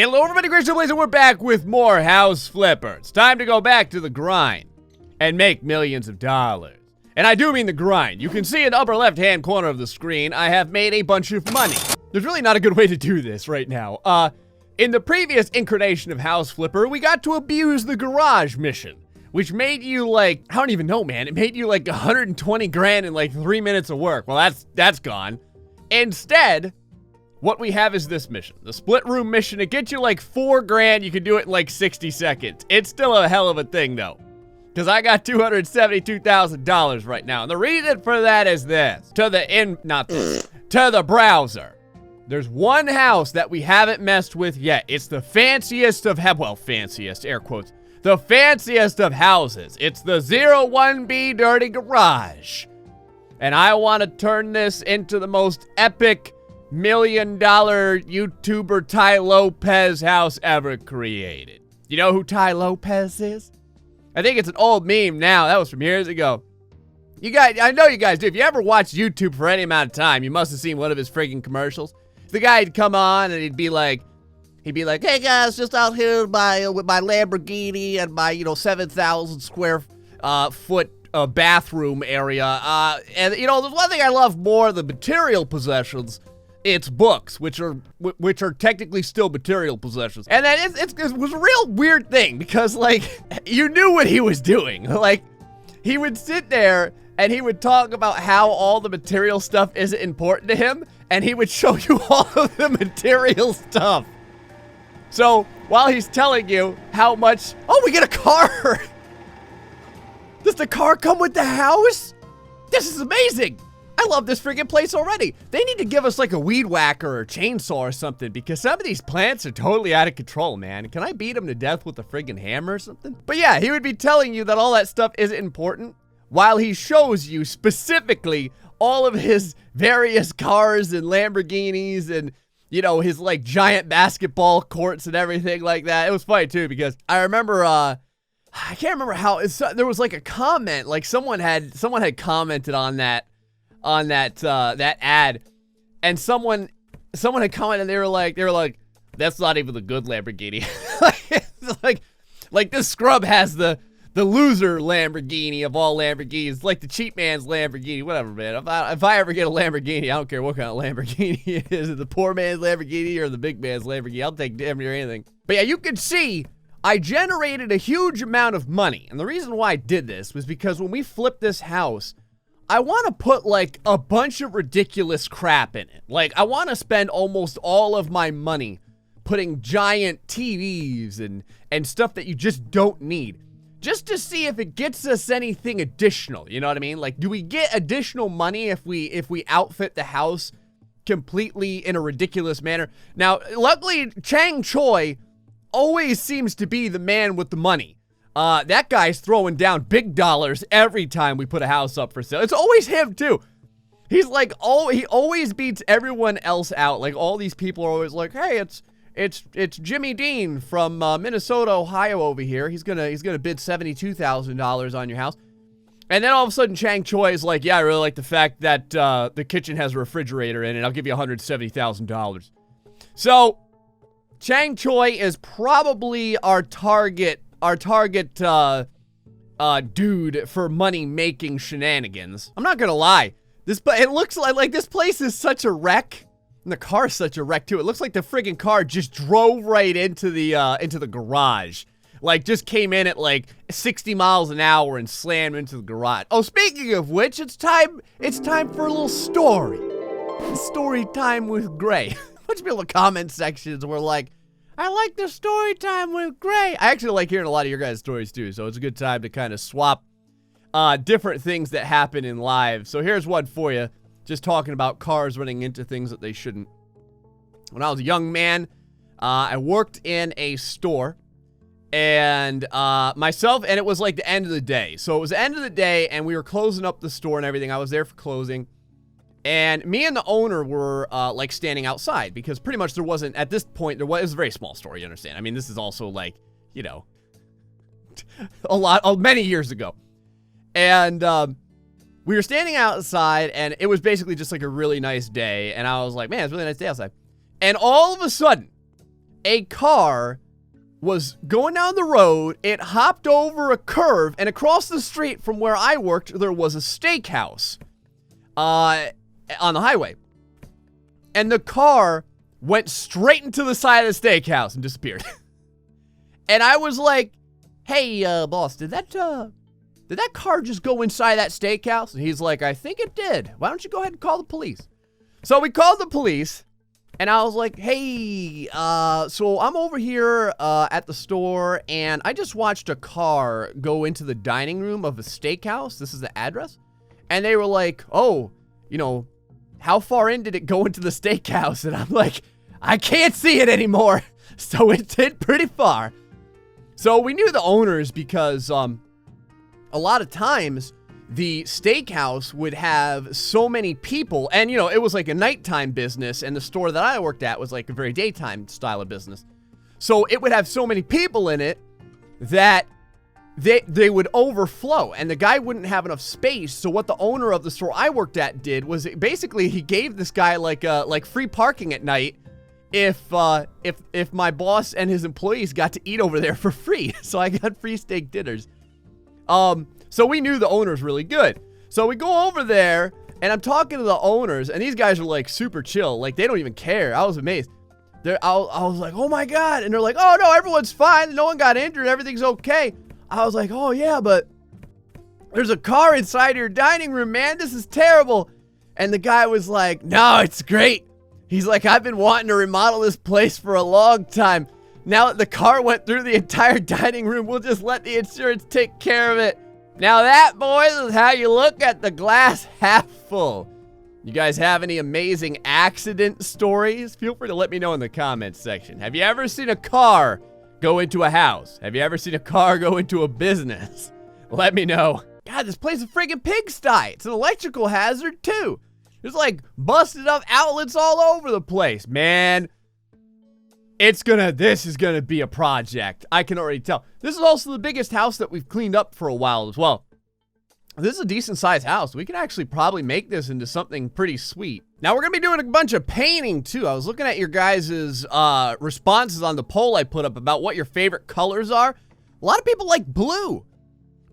Hello everybody, Christian Blaze, and we're back with more House Flipper. It's time to go back to the grind and make millions of dollars. And I do mean the grind. You can see in the upper left-hand corner of the screen, I have made a bunch of money. There's really not a good way to do this right now. In the previous incarnation of House Flipper, we got to abuse the garage mission, which made you like, I don't even know, man. It made you like 120 grand in like 3 minutes of work. Well, that's gone. Instead, what we have is this mission, the split room mission. It gets you like 4 grand. You can do it in like 60 seconds. It's still a hell of a thing though, because I got $272,000 right now. And the reason for that is this, to the browser. There's one house that we haven't messed with yet. It's the fanciest of, fanciest, air quotes, the fanciest of houses. It's the 01B Dirty Garage. And I want to turn this into the most epic $1 million YouTuber Tai Lopez house ever created. You know who Tai Lopez is? I think it's an old meme now. That was from years ago. You guys, I know you guys do. If you ever watched YouTube for any amount of time, you must have seen one of his freaking commercials. The guy'd come on and he'd be like, hey guys, just out here with my Lamborghini and my 7,000 square foot bathroom area. And there's one thing I love more than material possessions. It's books, which are technically still material possessions. And then it was a real weird thing because like you knew what he was doing. Like he would sit there and he would talk about how all the material stuff isn't important to him, and he would show you all of the material stuff. So while he's telling you how much, oh, we get a car. Does the car come with the house? This is amazing. I love this freaking place already. They need to give us like a weed whacker or chainsaw or something, because some of these plants are totally out of control, man. Can I beat them to death with a friggin' hammer or something? But yeah, he would be telling you that all that stuff isn't important while he shows you specifically all of his various cars and Lamborghinis and, his like giant basketball courts and everything like that. It was funny too, because I remember, I can't remember how, there was like a comment, like someone had commented on that ad, and someone had commented, and they were like, that's not even the good Lamborghini. like this scrub has the loser Lamborghini of all Lamborghinis, like the cheap man's Lamborghini, whatever, man. If I ever get a Lamborghini, I don't care what kind of Lamborghini it is, the poor man's Lamborghini or the big man's Lamborghini, I'll take damn near anything. But yeah, you can see I generated a huge amount of money, and the reason why I did this was because when we flipped this house, I want to put like a bunch of ridiculous crap in it. Like I want to spend almost all of my money putting giant TVs and stuff that you just don't need, just to see if it gets us anything additional. You know what I mean? Like, do we get additional money if we outfit the house completely in a ridiculous manner? Now, luckily, Chang Choi always seems to be the man with the money. That guy's throwing down big dollars every time we put a house up for sale. It's always him too. He's like, he always beats everyone else out. Like all these people are always like, hey, it's Jimmy Dean from Minnesota, Ohio over here. He's gonna bid $72,000 on your house. And then all of a sudden Chang Choi is like, yeah, I really like the fact that the kitchen has a refrigerator in it. I'll give you $170,000. So Chang Choi is probably our target dude for money-making shenanigans. I'm not gonna lie. It looks like this place is such a wreck. And the car's such a wreck, too. It looks like the friggin' car just drove right into the garage. Like, just came in at, like, 60 miles an hour and slammed into the garage. Oh, speaking of which, it's time for a little story. Story time with Gray. A bunch of people in the comment sections were like, I like the story time with Gray. I actually like hearing a lot of your guys' stories, too, so it's a good time to kind of swap different things that happen in live. So here's one for you. Just talking about cars running into things that they shouldn't. When I was a young man, I worked in a store, and it was like the end of the day. So it was the end of the day, and we were closing up the store and everything. I was there for closing, and me and the owner were like standing outside, because pretty much there wasn't, at this point, it was a very small store, you understand. I mean, this is also like, many years ago. And we were standing outside, and it was basically just like a really nice day, and I was like, man, it's a really nice day outside. And all of a sudden, a car was going down the road. It hopped over a curve, and across the street from where I worked, there was a steakhouse on the highway. And the car went straight into the side of the steakhouse and disappeared. And I was like, hey, boss, did that car just go inside that steakhouse? And he's like, I think it did. Why don't you go ahead and call the police? So we called the police, and I was like, hey, so I'm over here at the store, and I just watched a car go into the dining room of a steakhouse. This is the address. And they were like, oh, you know, how far in did it go into the steakhouse? And I'm like, I can't see it anymore. So it did pretty far. So we knew the owners because a lot of times the steakhouse would have so many people, and you know, it was like a nighttime business, and the store that I worked at was like a very daytime style of business. So it would have so many people in it that they would overflow, and the guy wouldn't have enough space. So what the owner of the store I worked at did was basically he gave this guy like free parking at night if my boss and his employees got to eat over there for free. So I got free steak dinners. So we knew the owners really good. So we go over there, and I'm talking to the owners, and these guys are like super chill. Like, they don't even care. I was amazed. I was like, oh my God. And they're like, oh no, everyone's fine. No one got injured. Everything's okay. I was like, oh yeah, but there's a car inside your dining room, man. This is terrible. And the guy was like, no, it's great. He's like, I've been wanting to remodel this place for a long time. Now that the car went through the entire dining room, we'll just let the insurance take care of it. Now that, boys, is how you look at the glass half full. You guys have any amazing accident stories? Feel free to let me know in the comments section. Have you ever seen a car go into a house? Have you ever seen a car go into a business? Let me know. God, this place is a friggin' pigsty. It's an electrical hazard, too. There's like busted up outlets all over the place, man. This is gonna be a project. I can already tell. This is also the biggest house that we've cleaned up for a while as well. This is a decent sized house. We can actually probably make this into something pretty sweet. Now we're gonna be doing a bunch of painting too. I was looking at your guys' responses on the poll I put up about what your favorite colors are. A lot of people like blue.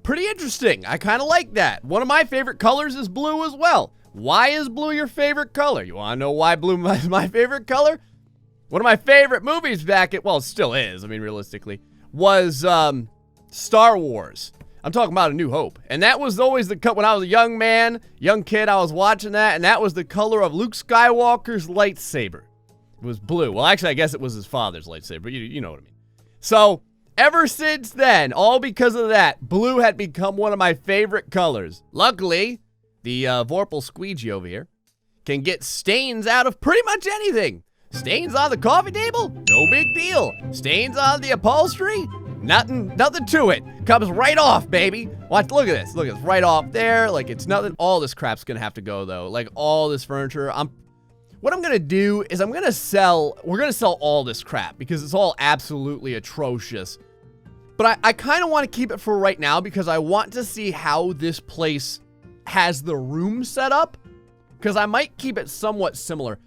Pretty interesting. I kind of like that. One of my favorite colors is blue as well. Why is blue your favorite color? You wanna know why blue is my favorite color? One of my favorite movies well, it still is, I mean, realistically, was Star Wars. I'm talking about A New Hope. And that was always when I was a young kid, I was watching that, and that was the color of Luke Skywalker's lightsaber. It was blue. Well, actually, I guess it was his father's lightsaber, but you know what I mean. So, ever since then, all because of that, blue had become one of my favorite colors. Luckily, the Vorpal Squeegee over here can get stains out of pretty much anything. Stains on the coffee table? No big deal. Stains on the upholstery? Nothing to it. Comes right off, baby. Watch, look at this. Look, it's right off there. Like, it's nothing. All this crap's gonna have to go, though. Like, all this furniture. What I'm gonna do is we're gonna sell all this crap because it's all absolutely atrocious. But I kind of want to keep it for right now because I want to see how this place has the room set up, because I might keep it somewhat similar.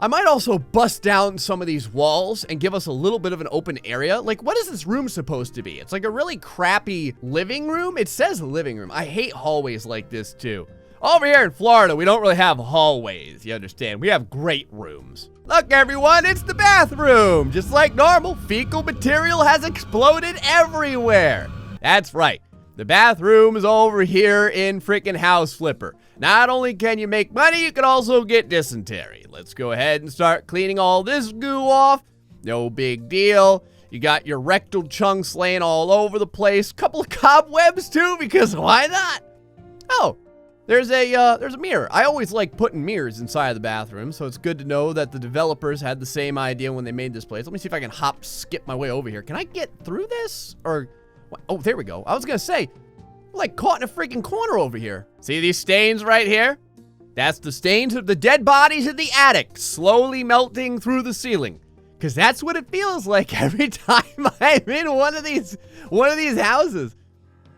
I might also bust down some of these walls and give us a little bit of an open area. Like, what is this room supposed to be? It's like a really crappy living room. It says living room. I hate hallways like this too. Over here in Florida, we don't really have hallways, you understand? We have great rooms. Look, everyone, it's the bathroom. Just like normal, fecal material has exploded everywhere. That's right. The bathroom is over here in freaking House Flipper. Not only can you make money, you can also get dysentery. Let's go ahead and start cleaning all this goo off. No big deal. You got your rectal chunks laying all over the place. Couple of cobwebs too, because why not? Oh, there's a mirror. I always like putting mirrors inside of the bathroom, so it's good to know that the developers had the same idea when they made this place. Let me see if I can skip my way over here. Can I get through this? Or, oh, there we go. I was gonna say, I'm like caught in a freaking corner over here. See these stains right here? That's the stains of the dead bodies in the attic, slowly melting through the ceiling. Because that's what it feels like every time I'm in one of these houses.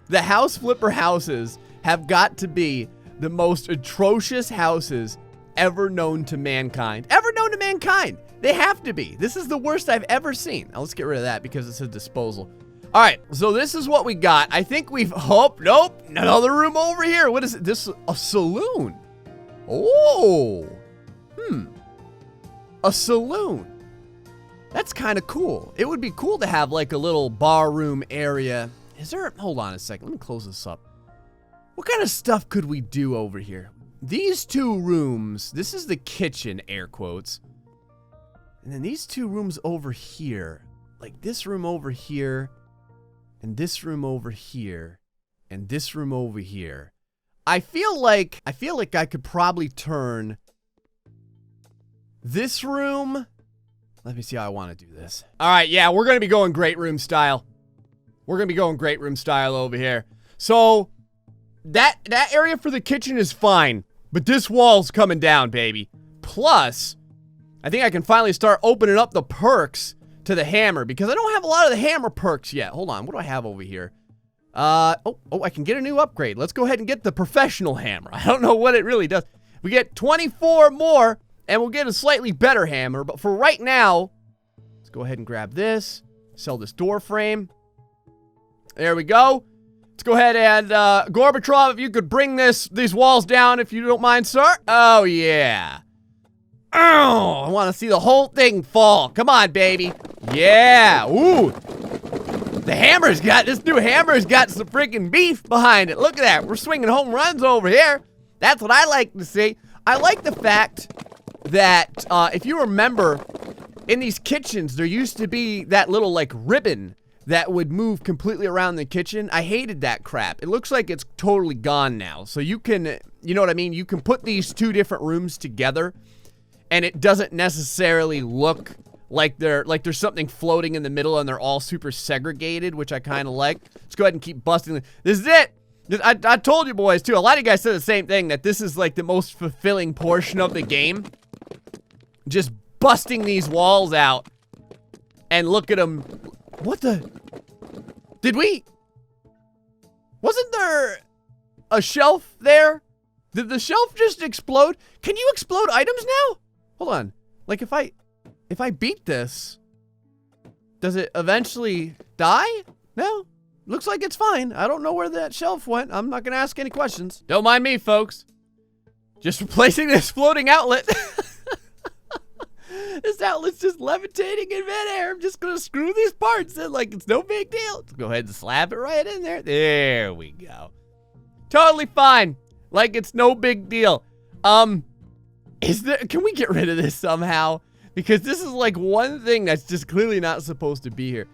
The House Flipper houses have got to be the most atrocious houses ever known to mankind. Ever known to mankind. They have to be. This is the worst I've ever seen. Now, let's get rid of that because it's a disposal. All right, so this is what we got. I think we've, oh, nope, another room over here. What is it? This, a saloon. Oh, a saloon. That's kind of cool. It would be cool to have like a little bar room area. Is there, hold on a second, let me close this up. What kind of stuff could we do over here? These two rooms, this is the kitchen, air quotes. And then these two rooms over here, like this room over here, and this room over here, and this room over here. I feel like I could probably turn this room. Let me see how I want to do this. All right, yeah, we're going to be going great room style. We're going to be going great room style over here. So that area for the kitchen is fine, but this wall's coming down, baby. Plus, I think I can finally start opening up the perks to the hammer because I don't have a lot of the hammer perks yet. Hold on, what do I have over here? Oh, I can get a new upgrade. Let's go ahead and get the professional hammer. I don't know what it really does. We get 24 more, and we'll get a slightly better hammer. But for right now, let's go ahead and grab this. Sell this door frame. There we go. Let's go ahead and, Gorbachev, if you could bring these walls down, if you don't mind, sir. Oh, yeah. Oh, I want to see the whole thing fall. Come on, baby. Yeah. Ooh. This new hammer's got some freaking beef behind it. Look at that. We're swinging home runs over here. That's what I like to see. I like the fact that, if you remember, in these kitchens, there used to be that little, like, ribbon that would move completely around the kitchen. I hated that crap. It looks like it's totally gone now. So you can, you know what I mean? You can put these two different rooms together, and it doesn't necessarily look like there's something floating in the middle and they're all super segregated, which I kind of like. Let's go ahead and keep busting. This is it. I told you boys too. A lot of you guys said the same thing, that this is like the most fulfilling portion of the game. Just busting these walls out. And look at them. What the? Wasn't there a shelf there? Did the shelf just explode? Can you explode items now? Hold on. Like if I beat this, does it eventually die? No? Looks like it's fine. I don't know where that shelf went. I'm not gonna ask any questions. Don't mind me, folks. Just replacing this floating outlet. This outlet's just levitating in midair. I'm just gonna screw these parts in like it's no big deal. Let's go ahead and slap it right in there. There we go. Totally fine. Like it's no big deal. Can we get rid of this somehow? Because this is like one thing that's just clearly not supposed to be here.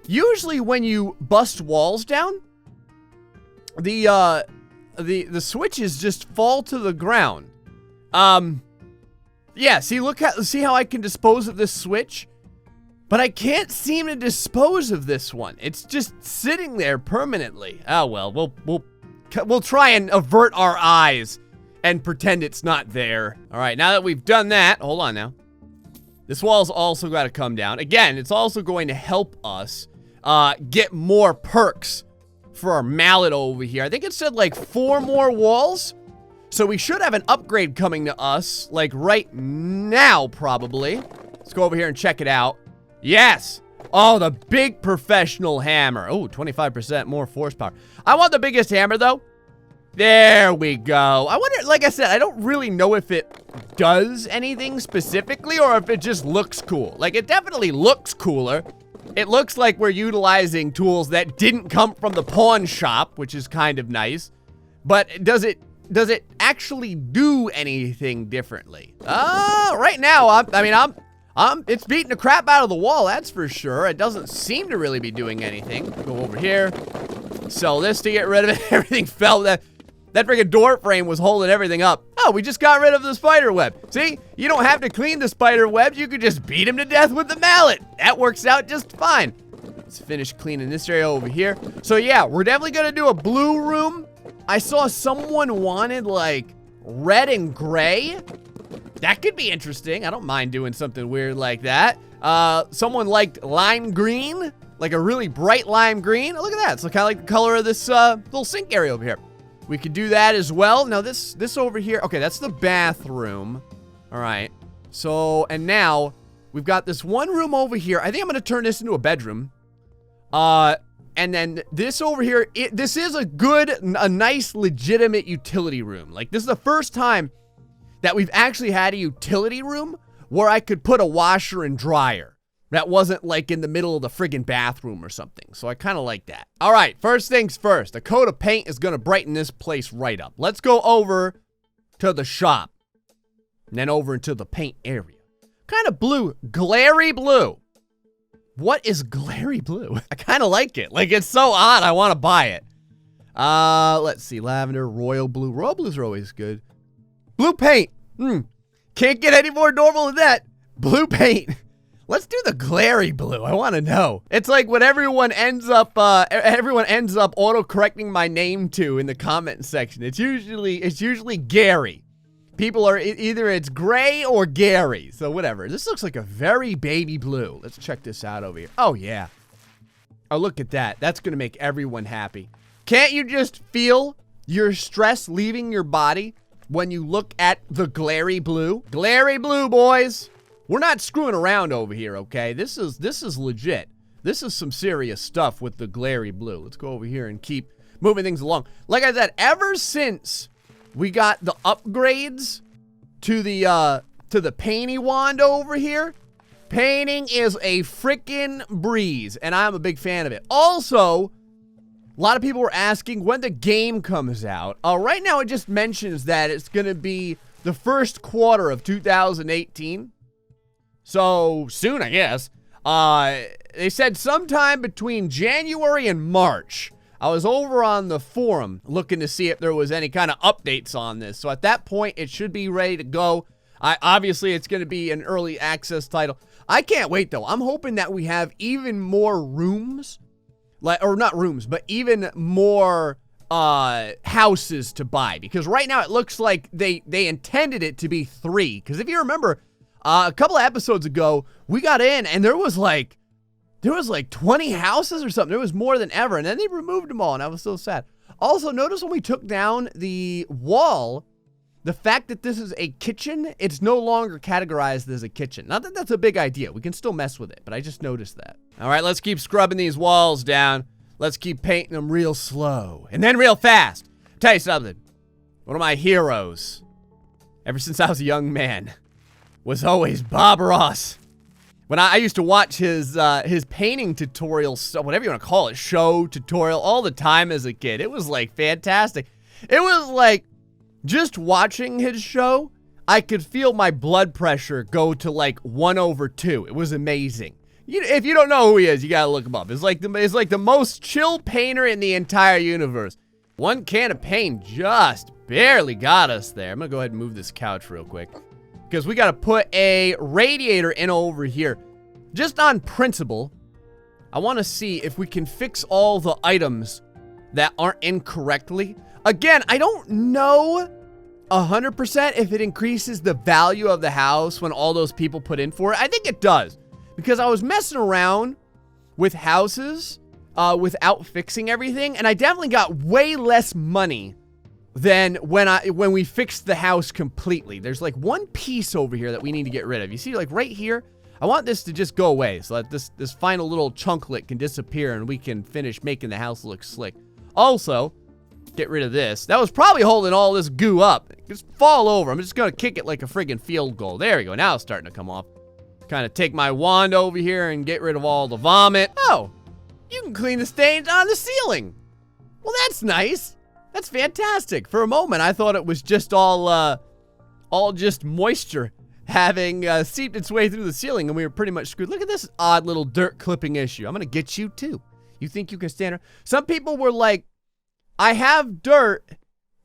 Usually when you bust walls down, the switches just fall to the ground. Yeah, see how I can dispose of this switch? But I can't seem to dispose of this one. It's just sitting there permanently. Oh well, we'll try and avert our eyes and pretend it's not there. All right, now that we've done that, hold on now. This wall's also got to come down. Again, it's also going to help us get more perks for our mallet over here. I think it said like 4 more walls. So we should have an upgrade coming to us like right now, probably. Let's go over here and check it out. Yes. Oh, the big professional hammer. Oh, 25% more force power. I want the biggest hammer though. There we go. I wonder, like I said, I don't really know if it does anything specifically or if it just looks cool. Like, it definitely looks cooler. It looks like we're utilizing tools that didn't come from the pawn shop, which is kind of nice. But does it actually do anything differently? Right now, it's beating the crap out of the wall, that's for sure. It doesn't seem to really be doing anything. Go over here, sell this to get rid of it. Everything fell. That freaking door frame was holding everything up. Oh, we just got rid of the spider web. See, you don't have to clean the spider webs. You could just beat him to death with the mallet. That works out just fine. Let's finish cleaning this area over here. So yeah, we're definitely gonna do a blue room. I saw someone wanted like red and gray. That could be interesting. I don't mind doing something weird like that. Someone liked lime green, like a really bright lime green. Oh, look at that. It's kind of like the color of this little sink area over here. We could do that as well. Now this over here, okay, that's the bathroom. All right. So, and now We've got this one room over here. I think I'm going to turn this into a bedroom. And then this over here, this is a nice, legitimate utility room. Like, this is the first time that we've actually had a utility room where I could put a washer and dryer. That wasn't, like, in the middle of the friggin' bathroom or something. So I kind of like that. All right, first things first. A coat of paint is going to brighten this place right up. Let's go over to the shop. And then over into the paint area. Kind of blue. Glary blue. What is glary blue? I kind of like it. Like, it's so odd, I want to buy it. Let's see. Lavender, royal blue. Royal blues are always good. Blue paint. Can't get any more normal than that. Blue paint. Let's do the glary blue. I want to know. It's like what everyone ends up auto-correcting my name to in the comment section. It's usually Gary. People are either it's Gray or Gary. So whatever. This looks like a very baby blue. Let's check this out over here. Oh, yeah. Oh, look at that. That's going to make everyone happy. Can't you just feel your stress leaving your body when you look at the glary blue? Glary blue, boys. We're not screwing around over here, okay? This is legit. This is some serious stuff with the glary blue. Let's go over here and keep moving things along. Like I said, ever since we got the upgrades to the painting wand over here, painting is a freaking breeze, and I'm a big fan of it. Also, a lot of people were asking when the game comes out. Right now, it just mentions that it's going to be the first quarter of 2018. So, soon, I guess. They said sometime between January and March. I was over on the forum looking to see if there was any kind of updates on this. So at that point, it should be ready to go. Obviously, it's going to be an early access title. I can't wait, though. I'm hoping that we have even more rooms. Or not rooms, but even more houses to buy. Because right now, it looks like they intended it to be 3. Because if you remember, a couple of episodes ago, we got in and there was like 20 houses or something. There was more than ever. And then they removed them all, and I was so sad. Also, notice when we took down the wall, the fact that this is a kitchen, it's no longer categorized as a kitchen. Not that that's a big idea. We can still mess with it, but I just noticed that. All right, let's keep scrubbing these walls down. Let's keep painting them real slow and then real fast. Tell you something. One of my heroes, ever since I was a young man, was always Bob Ross. When I used to watch his painting tutorial, whatever you want to call it, show, tutorial, all the time as a kid. It was, like, fantastic. It was, like, just watching his show, I could feel my blood pressure go to, like, 1/2. It was amazing. If you don't know who he is, you gotta look him up. It's like the most chill painter in the entire universe. One can of paint just barely got us there. I'm gonna go ahead and move this couch real quick, because we gotta put a radiator in over here. Just on principle, I want to see if we can fix all the items that aren't in correctly. Again, I don't know 100% if it increases the value of the house when all those people put in for it. I think it does, because I was messing around with houses without fixing everything, and I definitely got way less money than when we fixed the house completely. There's like one piece over here that we need to get rid of. You see, like right here, I want this to just go away so that this final little chunklet can disappear and we can finish making the house look slick. Also, get rid of this. That was probably holding all this goo up. Just fall over. I'm just gonna kick it like a friggin' field goal. There we go. Now it's starting to come off. Kind of take my wand over here and get rid of all the vomit. Oh, you can clean the stains on the ceiling. Well, that's nice. That's fantastic. For a moment, I thought it was just all just moisture having seeped its way through the ceiling, and we were pretty much screwed. Look at this odd little dirt clipping issue. I'm gonna get you too. You think you can stand around? Some people were like, I have dirt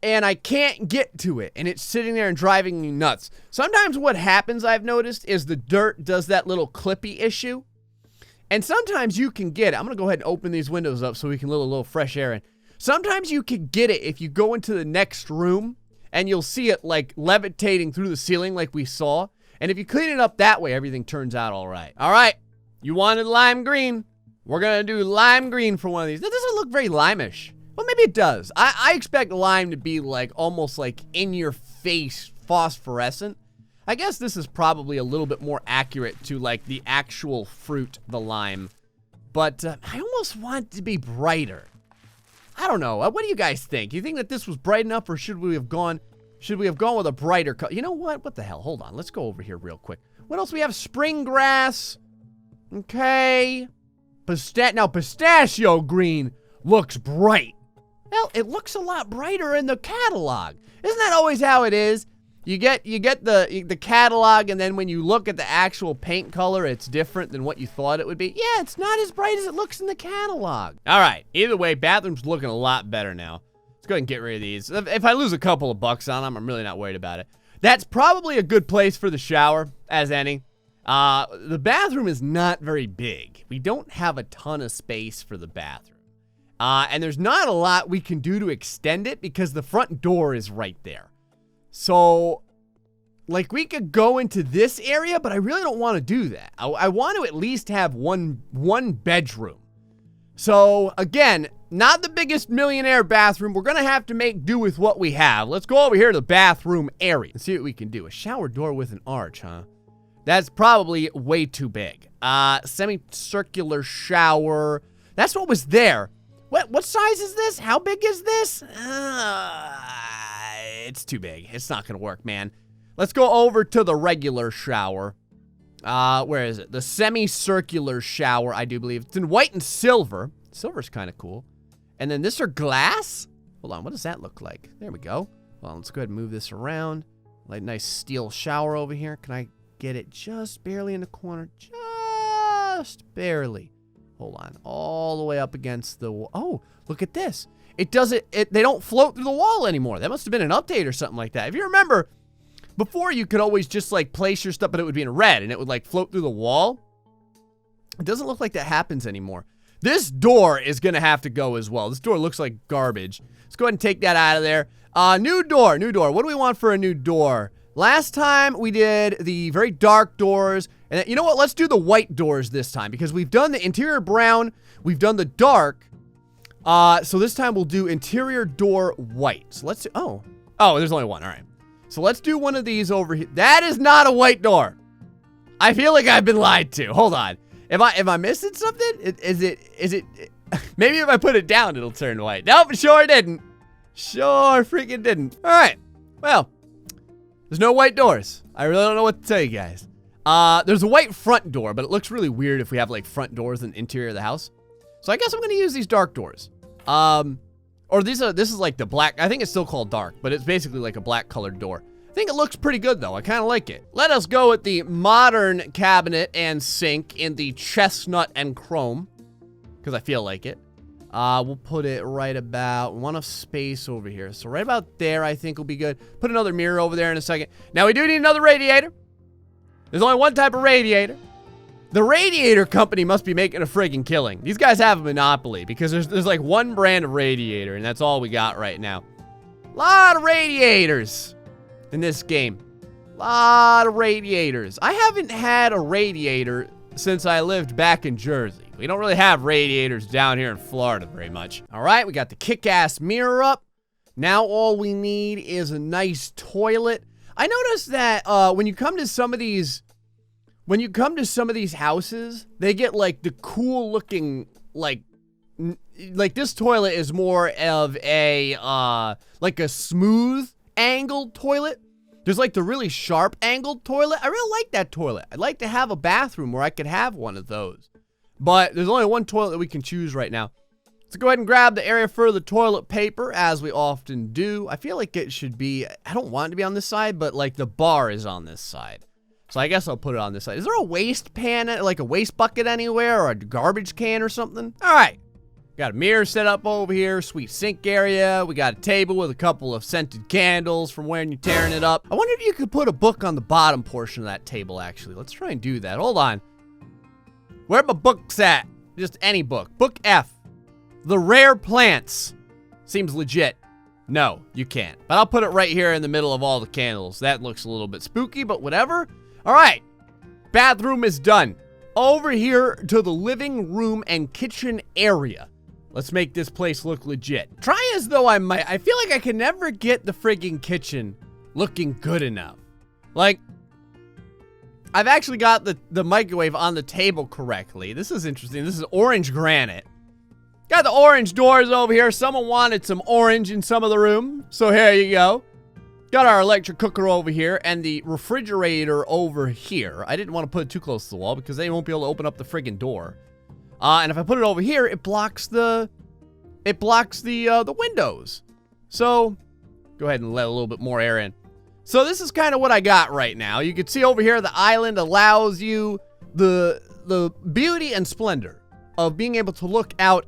and I can't get to it, and it's sitting there and driving me nuts. Sometimes what happens, I've noticed, is the dirt does that little clippy issue, and sometimes you can get it. I'm gonna go ahead and open these windows up so we can let a little fresh air in. Sometimes you can get it if you go into the next room, and you'll see it like levitating through the ceiling like we saw. And if you clean it up that way, everything turns out all right. All right, you wanted lime green. We're gonna do lime green for one of these. That doesn't look very lime-ish. Well, maybe it does. I expect lime to be like almost like in your face phosphorescent. I guess this is probably a little bit more accurate to, like, the actual fruit, the lime. But I almost want it to be brighter. I don't know. What do you guys think? You think that this was bright enough, or should we have gone with a brighter color? You know what? What the hell? Hold on. Let's go over here real quick. What else we have? Spring grass. Okay. Now, pistachio green looks bright. Well, it looks a lot brighter in the catalog. Isn't that always how it is? You get the catalog, and then when you look at the actual paint color, it's different than what you thought it would be. Yeah, it's not as bright as it looks in the catalog. All right. Either way, bathroom's looking a lot better now. Let's go ahead and get rid of these. If I lose a couple of bucks on them, I'm really not worried about it. That's probably a good place for the shower, as any. The bathroom is not very big. We don't have a ton of space for the bathroom. And there's not a lot we can do to extend it because the front door is right there. So, like, we could go into this area, but I really don't want to do that. I want to at least have one bedroom. So, again, not the biggest millionaire bathroom. We're going to have to make do with what we have. Let's go over here to the bathroom area and see what we can do. A shower door with an arch, huh? That's probably way too big. Semicircular shower. That's what was there. What size is this? How big is this? It's too big. It's not gonna work, man. Let's go over to the regular shower. Where is it? The semicircular shower, I do believe. It's in white and silver. Silver's kind of cool. And then this are glass? Hold on, what does that look like? There we go. Well, let's go ahead and move this around. Like, nice steel shower over here. Can I get it just barely in the corner? Just barely. Hold on, all the way up against the wall. Oh, look at this. It doesn't, they don't float through the wall anymore. That must have been an update or something like that. If you remember, before you could always just like place your stuff, but it would be in red and it would like float through the wall. It doesn't look like that happens anymore. This door is gonna have to go as well. This door looks like garbage. Let's go ahead and take that out of there. New door. What do we want for a new door? Last time we did the very dark doors, and you know what? Let's do the white doors this time because we've done the interior brown, we've done the dark. So this time we'll do interior door white. So let's do, oh, there's only one. All right. So let's do one of these over here. That is not a white door. I feel like I've been lied to. Hold on. Am I missing something? Is it? Maybe if I put it down, it'll turn white. Nope, sure didn't. Sure freaking didn't. All right. Well. There's no white doors. I really don't know what to tell you guys. There's a white front door, but it looks really weird if we have like front doors in the interior of the house. So I guess I'm gonna use these dark doors. Or this is like the black, I think it's still called dark, but it's basically like a black colored door. I think it looks pretty good though. I kind of like it. Let us go with the modern cabinet and sink in the chestnut and chrome, because I feel like it. We'll put it right about one of space over here. So right about there, I think will be good. Put another mirror over there in a second. Now we do need another radiator. There's only one type of radiator. The radiator company must be making a friggin' killing. These guys have a monopoly because there's like one brand of radiator and that's all we got right now. A lot of radiators in this game. A lot of radiators. I haven't had a radiator since I lived back in Jersey. We don't really have radiators down here in Florida very much. All right, we got the kick-ass mirror up. Now all we need is a nice toilet. I noticed that when you come to some of these houses, they get like the cool looking, like this toilet is more of a like a smooth angled toilet. There's like the really sharp angled toilet. I really like that toilet. I'd like to have a bathroom where I could have one of those. But there's only one toilet that we can choose right now. So go ahead and grab the area for the toilet paper, as we often do. I feel like it should be, I don't want it to be on this side, but like the bar is on this side. So I guess I'll put it on this side. Is there a waste pan, like a waste bucket anywhere, or a garbage can or something? All right. Got a mirror set up over here, sweet sink area. We got a table with a couple of scented candles from when you're tearing it up. I wonder if you could put a book on the bottom portion of that table, actually. Let's try and do that. Hold on. Where my books at? Just any book. Book F. The Rare Plants. Seems legit. No, you can't. But I'll put it right here in the middle of all the candles. That looks a little bit spooky, but whatever. All right. Bathroom is done. Over here to the living room and kitchen area. Let's make this place look legit. Try as though I might. I feel like I can never get the friggin' kitchen looking good enough. Like, I've actually got the microwave on the table correctly. This is interesting. This is orange granite. Got the orange doors over here. Someone wanted some orange in some of the room, so here you go. Got our electric cooker over here and the refrigerator over here. I didn't want to put it too close to the wall because they won't be able to open up the friggin' door. And if I put it over here, it blocks the windows. So go ahead and let a little bit more air in. So this is kind of what I got right now. You can see over here the island allows you the beauty and splendor of being able to look out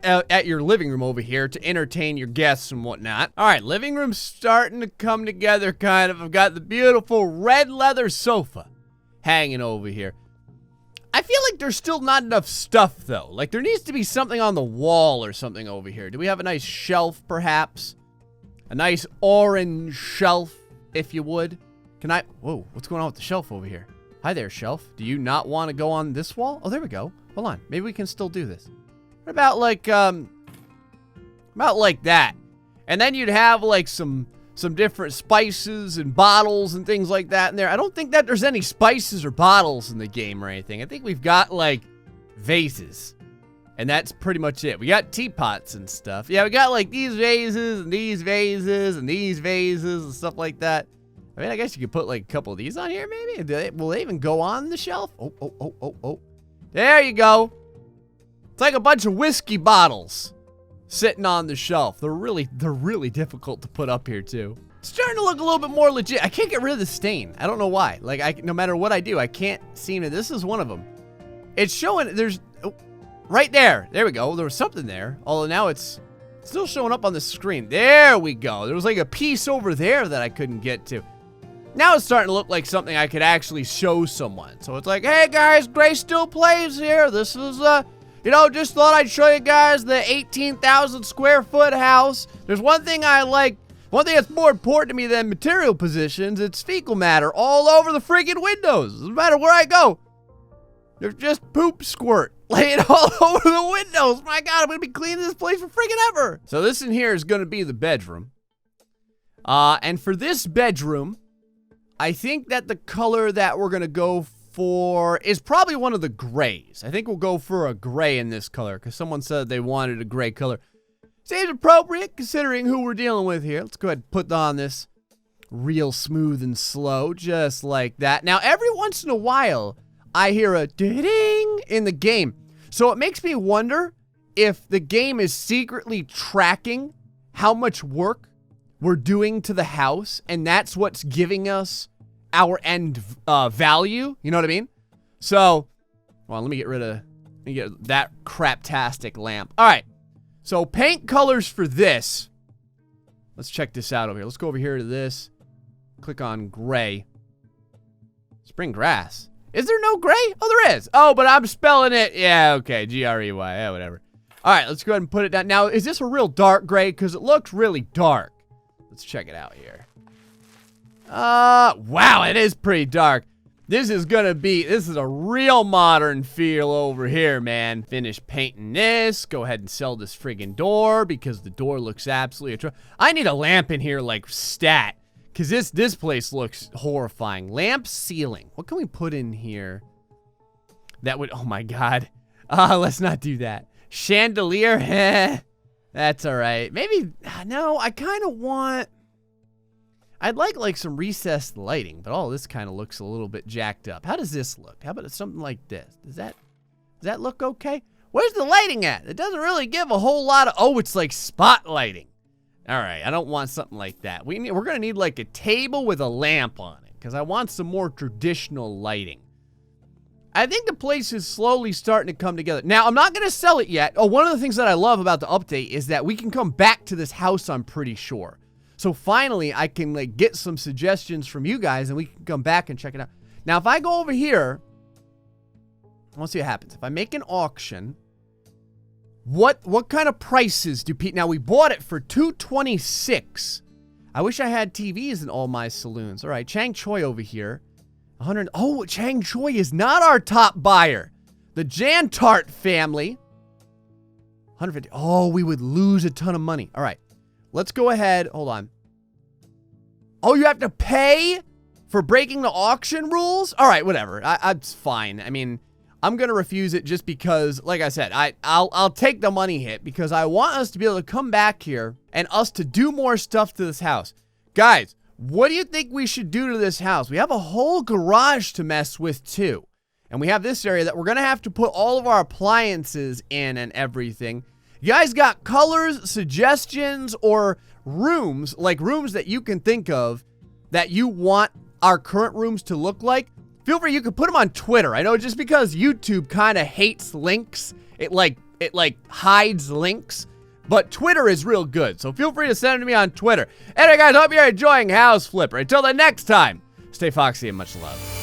at your living room over here to entertain your guests and whatnot. All right, living room's starting to come together kind of. I've got the beautiful red leather sofa hanging over here. I feel like there's still not enough stuff though. Like there needs to be something on the wall or something over here. Do we have a nice shelf perhaps? A nice orange shelf, if you would. Can I, whoa, what's going on with the shelf over here? Hi there, shelf. Do you not want to go on this wall? Oh, there we go. Hold on, maybe we can still do this. What about like that? And then you'd have like some different spices and bottles and things like that in there. I don't think that there's any spices or bottles in the game or anything. I think we've got like vases. And that's pretty much it. We got teapots and stuff. Yeah, we got like these vases and these vases and these vases and stuff like that. I mean, I guess you could put like a couple of these on here maybe. Will they even go on the shelf? Oh. There you go. It's like a bunch of whiskey bottles sitting on the shelf. They're really difficult to put up here too. It's starting to look a little bit more legit. I can't get rid of the stain. I don't know why. Like no matter what I do, I can't seem to. This is one of them. It's showing there's right there. There we go. There was something there. Although now it's still showing up on the screen. There we go. There was like a piece over there that I couldn't get to. Now it's starting to look like something I could actually show someone. So it's like, hey guys, Gray Still Plays here. This is just thought I'd show you guys the 18,000 square foot house. There's one thing I like, one thing that's more important to me than material positions, it's fecal matter all over the freaking windows. No matter where I go, there's just poop squirt laying all over the windows. My God, I'm gonna be cleaning this place for freaking ever. So this in here is gonna be the bedroom. And for this bedroom, I think that the color that we're gonna go for is probably one of the grays. I think we'll go for a gray in this color because someone said they wanted a gray color. Seems appropriate considering who we're dealing with here. Let's go ahead and put on this real smooth and slow, just like that. Now, every once in a while, I hear a ding in the game. So it makes me wonder if the game is secretly tracking how much work we're doing to the house, and that's what's giving us our end value. You know what I mean? So, well, let me get that craptastic lamp. All right. So paint colors for this. Let's check this out over here. Let's go over here to this. Click on gray. Spring grass. Is there no gray? Oh, there is. Oh, but I'm spelling it. Yeah, okay. G-R-E-Y. Yeah, whatever. All right, let's go ahead and put it down. Now, is this a real dark gray? Because it looks really dark. Let's check it out here. Wow, it is pretty dark. This is a real modern feel over here, man. Finish painting this. Go ahead and sell this friggin' door because the door looks absolutely atrocious. I need a lamp in here like stat because this place looks horrifying. Lamp ceiling. What can we put in here that would, oh my God. Let's not do that. Chandelier. That's all right. Maybe, no, I kind of want, I'd like some recessed lighting, but all this kind of looks a little bit jacked up. How does this look? How about something like this? Does that look okay? Where's the lighting at? It doesn't really give a whole lot of, oh, it's like spotlighting. All right, I don't want something like that. We're gonna need like a table with a lamp on it because I want some more traditional lighting. I think the place is slowly starting to come together. Now, I'm not gonna sell it yet. Oh, one of the things that I love about the update is that we can come back to this house, I'm pretty sure. So finally, I can like get some suggestions from you guys and we can come back and check it out. Now, if I go over here, I want to see what happens. If I make an auction, what kind of prices do people, now we bought it for $226. I wish I had TVs in all my saloons. All right, Chang Choi over here. 100, oh, Chang Choi is not our top buyer. The Jantart family. 150, oh, we would lose a ton of money. All right. Let's go ahead. Hold on. Oh, you have to pay for breaking the auction rules? All right, whatever. It's fine. I mean, I'm gonna refuse it just because, like I said, I'll take the money hit because I want us to be able to come back here and us to do more stuff to this house. Guys, what do you think we should do to this house? We have a whole garage to mess with too. And we have this area that we're gonna have to put all of our appliances in and everything. You guys got colors, suggestions, or rooms, like rooms that you can think of that you want our current rooms to look like? Feel free, you can put them on Twitter. I know just because YouTube kind of hates links, it like hides links, but Twitter is real good. So feel free to send them to me on Twitter. Anyway, guys, hope you're enjoying House Flipper. Until the next time, stay foxy and much love.